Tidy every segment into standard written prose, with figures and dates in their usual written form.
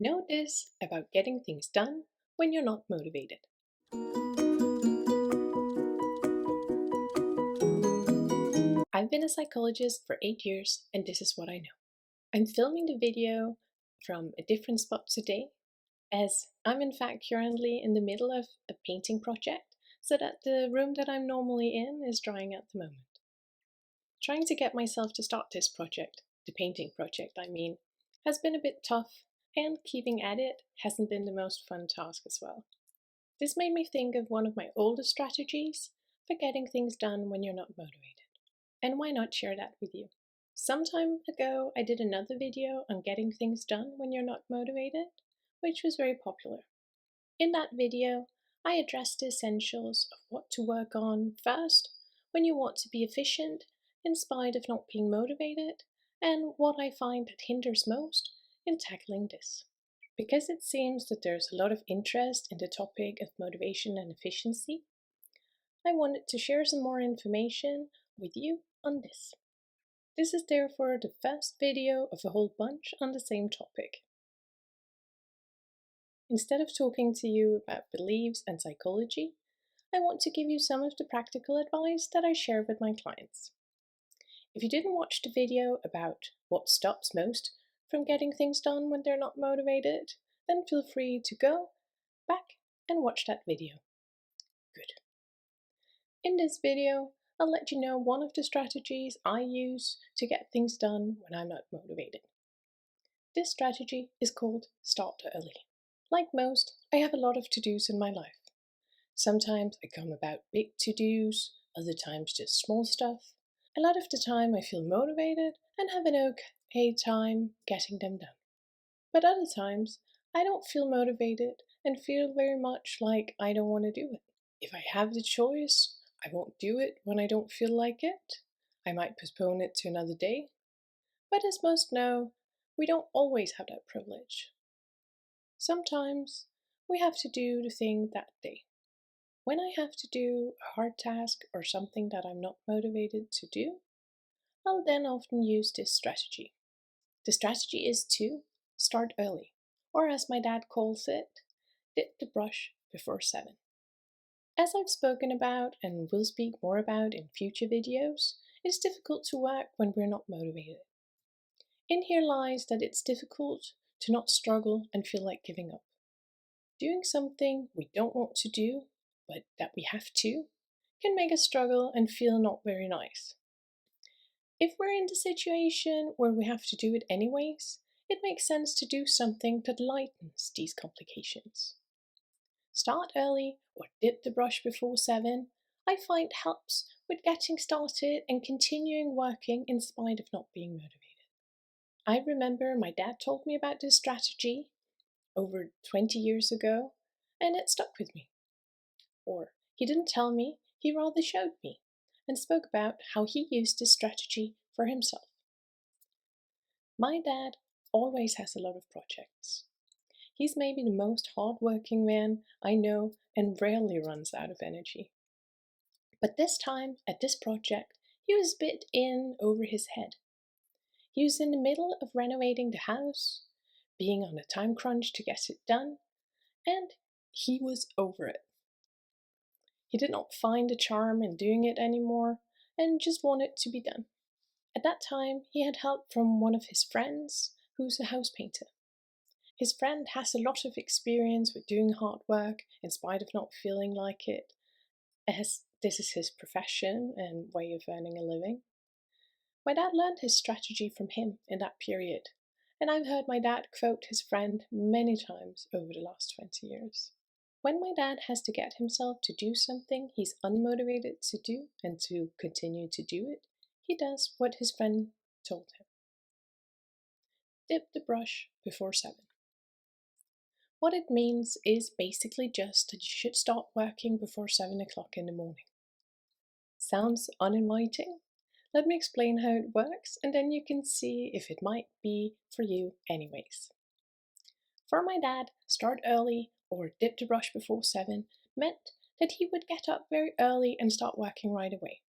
Know this about getting things done when you're not motivated. I've been a psychologist for 8 years and this is what I know. I'm filming the video from a different spot today as I'm in fact currently in the middle of a painting project so that the room that I'm normally in is drying at the moment. Trying to get myself to start this project, the painting project I mean, has been a bit tough and keeping at it hasn't been the most fun task as well. This made me think of one of my oldest strategies for getting things done when you're not motivated. And why not share that with you? Some time ago, I did another video on getting things done when you're not motivated, which was very popular. In that video, I addressed the essentials of what to work on first when you want to be efficient in spite of not being motivated, and what I find that hinders most in tackling this. Because it seems that there's a lot of interest in the topic of motivation and efficiency, I wanted to share some more information with you on this. This is therefore the first video of a whole bunch on the same topic. Instead of talking to you about beliefs and psychology, I want to give you some of the practical advice that I share with my clients. If you didn't watch the video about what stops most from getting things done when they're not motivated, then feel free to go back and watch that video. Good. In this video, I'll let you know one of the strategies I use to get things done when I'm not motivated. This strategy is called Start Early. Like most, I have a lot of to-dos in my life. Sometimes I come about big to-dos, other times just small stuff. A lot of the time I feel motivated and have an okay time getting them done. But other times I don't feel motivated and feel very much like I don't want to do it. If I have the choice, I won't do it when I don't feel like it. I might postpone it to another day. But as most know, we don't always have that privilege. Sometimes we have to do the thing that day. When I have to do a hard task or something that I'm not motivated to do, I'll then often use this strategy. The strategy is to start early, or as my dad calls it, dip the brush before 7. As I've spoken about and will speak more about in future videos, it's difficult to work when we're not motivated. In here lies that it's difficult to not struggle and feel like giving up. Doing something we don't want to do, but that we have to, can make us struggle and feel not very nice. If we're in the situation where we have to do it anyways, it makes sense to do something that lightens these complications. Start early or dip the brush before 7, I find helps with getting started and continuing working in spite of not being motivated. I remember my dad told me about this strategy over 20 years ago, and it stuck with me. Or he didn't tell me, he rather showed me, and spoke about how he used this strategy for himself. My dad always has a lot of projects. He's maybe the most hard-working man I know and rarely runs out of energy. But this time, at this project, he was a bit in over his head. He was in the middle of renovating the house, being on a time crunch to get it done, and he was over it. He did not find the charm in doing it anymore and just wanted to be done. At that time, he had help from one of his friends, who's a house painter. His friend has a lot of experience with doing hard work in spite of not feeling like it, as this is his profession and way of earning a living. My dad learned his strategy from him in that period, and I've heard my dad quote his friend many times over the last 20 years. When my dad has to get himself to do something he's unmotivated to do and to continue to do it, he does what his friend told him. Dip the brush before 7. What it means is basically just that you should start working before 7 o'clock in the morning. Sounds uninviting? Let me explain how it works and then you can see if it might be for you anyways. For my dad, start early or dip the brush before 7 meant that he would get up very early and start working right away.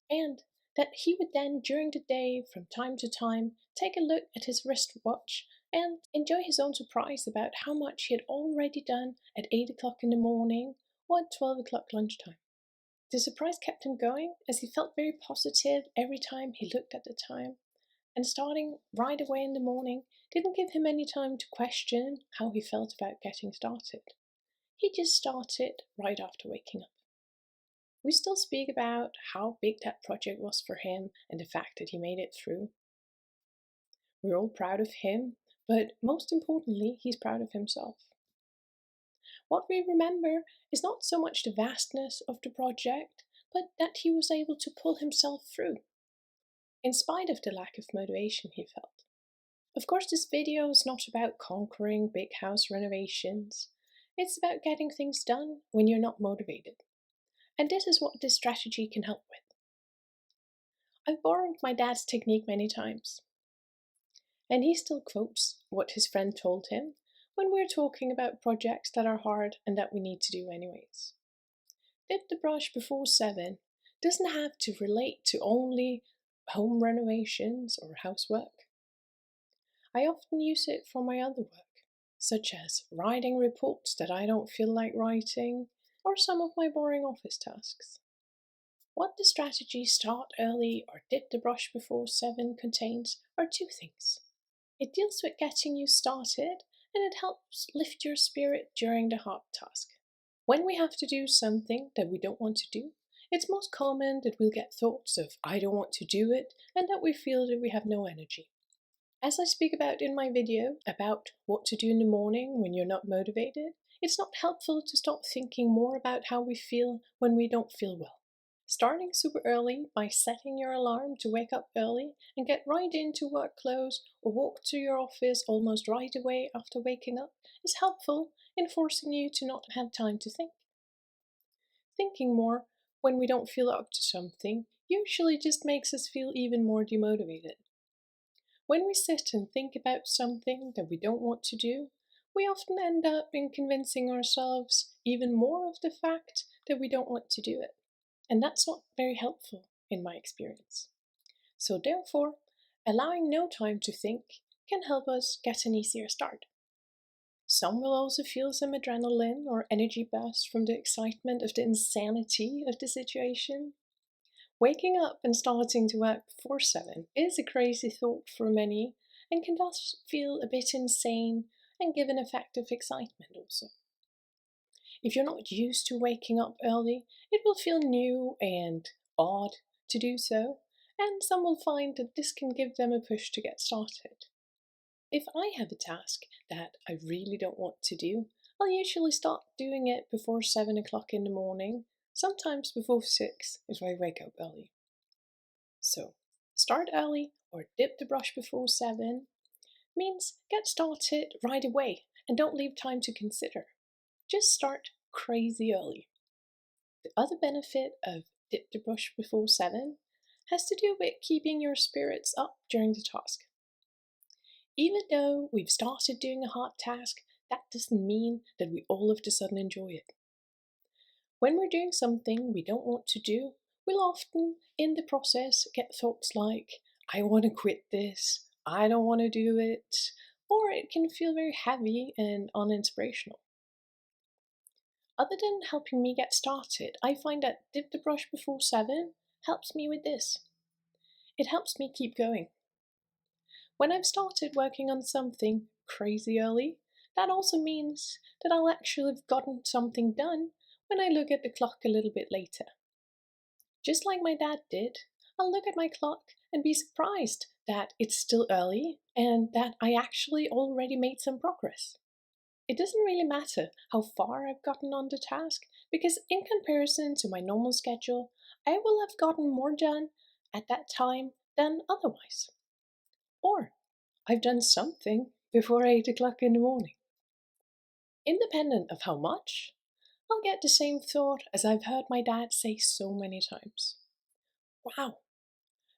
And that he would then, during the day, from time to time, take a look at his wristwatch and enjoy his own surprise about how much he had already done at 8 o'clock in the morning or at 12 o'clock lunchtime. The surprise kept him going as he felt very positive every time he looked at the time, and starting right away in the morning didn't give him any time to question how he felt about getting started. He just started right after waking up. We still speak about how big that project was for him and the fact that he made it through. We're all proud of him, but most importantly, he's proud of himself. What we remember is not so much the vastness of the project, but that he was able to pull himself through, in spite of the lack of motivation he felt. Of course, this video is not about conquering big house renovations. It's about getting things done when you're not motivated. And this is what this strategy can help with. I've borrowed my dad's technique many times, and he still quotes what his friend told him when we're talking about projects that are hard and that we need to do anyways. Dip the brush before 7 doesn't have to relate to only home renovations or housework. I often use it for my other work, such as writing reports that I don't feel like writing, or some of my boring office tasks. What the strategy start early or dip the brush before 7 contains are two things. It deals with getting you started, and it helps lift your spirit during the hard task. When we have to do something that we don't want to do, it's most common that we'll get thoughts of I don't want to do it, and that we feel that we have no energy. As I speak about in my video about what to do in the morning when you're not motivated, it's not helpful to stop thinking more about how we feel when we don't feel well. Starting super early by setting your alarm to wake up early and get right into work clothes or walk to your office almost right away after waking up is helpful in forcing you to not have time to think. Thinking more when we don't feel up to something usually just makes us feel even more demotivated. When we sit and think about something that we don't want to do, we often end up in convincing ourselves even more of the fact that we don't want to do it. And that's not very helpful in my experience. So therefore, allowing no time to think can help us get an easier start. Some will also feel some adrenaline or energy burst from the excitement of the insanity of the situation. Waking up and starting to work before 7 is a crazy thought for many and can thus feel a bit insane and give an effect of excitement also. If you're not used to waking up early, it will feel new and odd to do so, and some will find that this can give them a push to get started. If I have a task that I really don't want to do, I'll usually start doing it before 7 o'clock in the morning, sometimes before 6 if I wake up early. So, start early or dip the brush before 7 means get started right away and don't leave time to consider. Just start crazy early. The other benefit of dip the brush before 7 has to do with keeping your spirits up during the task. Even though we've started doing a hard task, that doesn't mean that we all of a sudden enjoy it. When we're doing something we don't want to do, we'll often, in the process, get thoughts like, I want to quit this, I don't want to do it, or it can feel very heavy and uninspirational. Other than helping me get started, I find that dip the brush before 7 helps me with this. It helps me keep going. When I've started working on something crazy early, that also means that I'll actually have gotten something done when I look at the clock a little bit later. Just like my dad did, I'll look at my clock and be surprised that it's still early and that I actually already made some progress. It doesn't really matter how far I've gotten on the task, because in comparison to my normal schedule, I will have gotten more done at that time than otherwise. Or I've done something before 8 o'clock in the morning. Independent of how much, I'll get the same thought as I've heard my dad say so many times. Wow,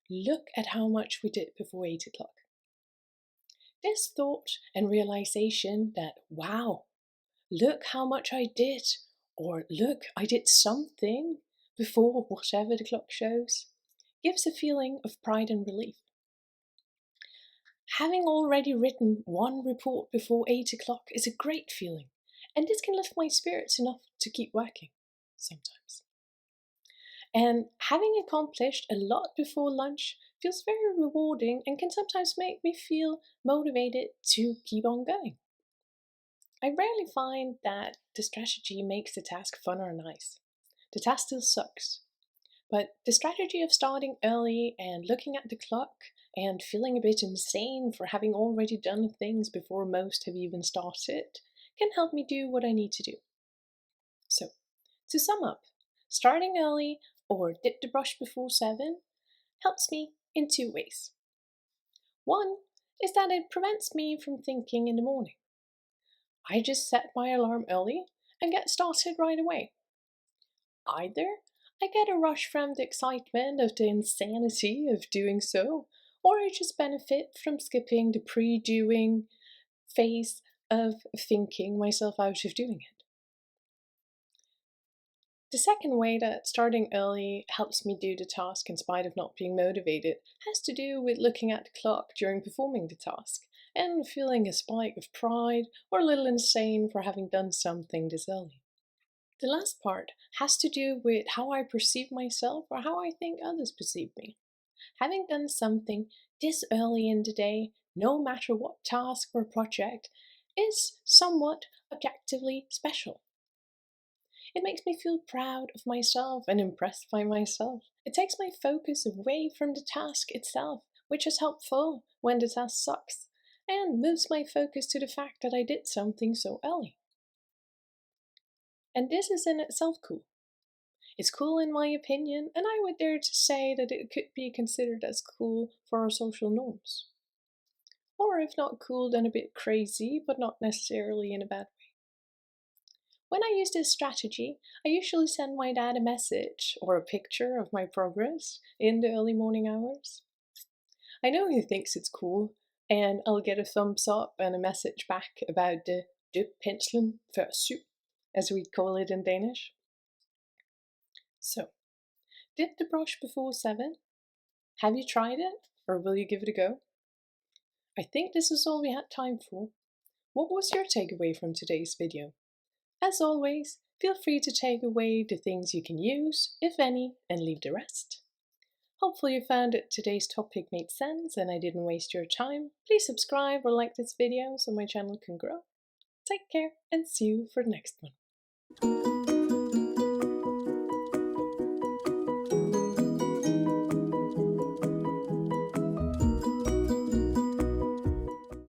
look at how much we did before 8 o'clock. This thought and realization that, wow, look how much I did, or look, I did something before whatever the clock shows, gives a feeling of pride and relief. Having already written one report before 8 o'clock is a great feeling, and this can lift my spirits enough to keep working sometimes. And having accomplished a lot before lunch feels very rewarding and can sometimes make me feel motivated to keep on going. I rarely find that the strategy makes the task fun or nice. The task still sucks. But the strategy of starting early and looking at the clock and feeling a bit insane for having already done things before most have even started can help me do what I need to do. So, to sum up, starting early or dip the brush before 7 helps me in 2 ways. One is that it prevents me from thinking in the morning. I just set my alarm early and get started right away. Either I get a rush from the excitement of the insanity of doing so, or I just benefit from skipping the pre-doing phase of thinking myself out of doing it. The second way that starting early helps me do the task in spite of not being motivated has to do with looking at the clock during performing the task and feeling a spike of pride or a little insane for having done something this early. The last part has to do with how I perceive myself or how I think others perceive me. Having done something this early in the day, no matter what task or project, is somewhat objectively special. It makes me feel proud of myself and impressed by myself. It takes my focus away from the task itself, which is helpful when the task sucks, and moves my focus to the fact that I did something so early. And this is in itself cool. It's cool in my opinion, and I would dare to say that it could be considered as cool for our social norms. Or if not cool, then a bit crazy, but not necessarily in a bad way. When I use this strategy, I usually send my dad a message or a picture of my progress in the early morning hours. I know he thinks it's cool, and I'll get a thumbs up and a message back about the penselen før 7, as we call it in Danish. So, dip the brush before 7? Have you tried it, or will you give it a go? I think this is all we had time for. What was your takeaway from today's video? As always, feel free to take away the things you can use, if any, and leave the rest. Hopefully you found that today's topic made sense and I didn't waste your time. Please subscribe or like this video so my channel can grow. Take care and see you for the next one.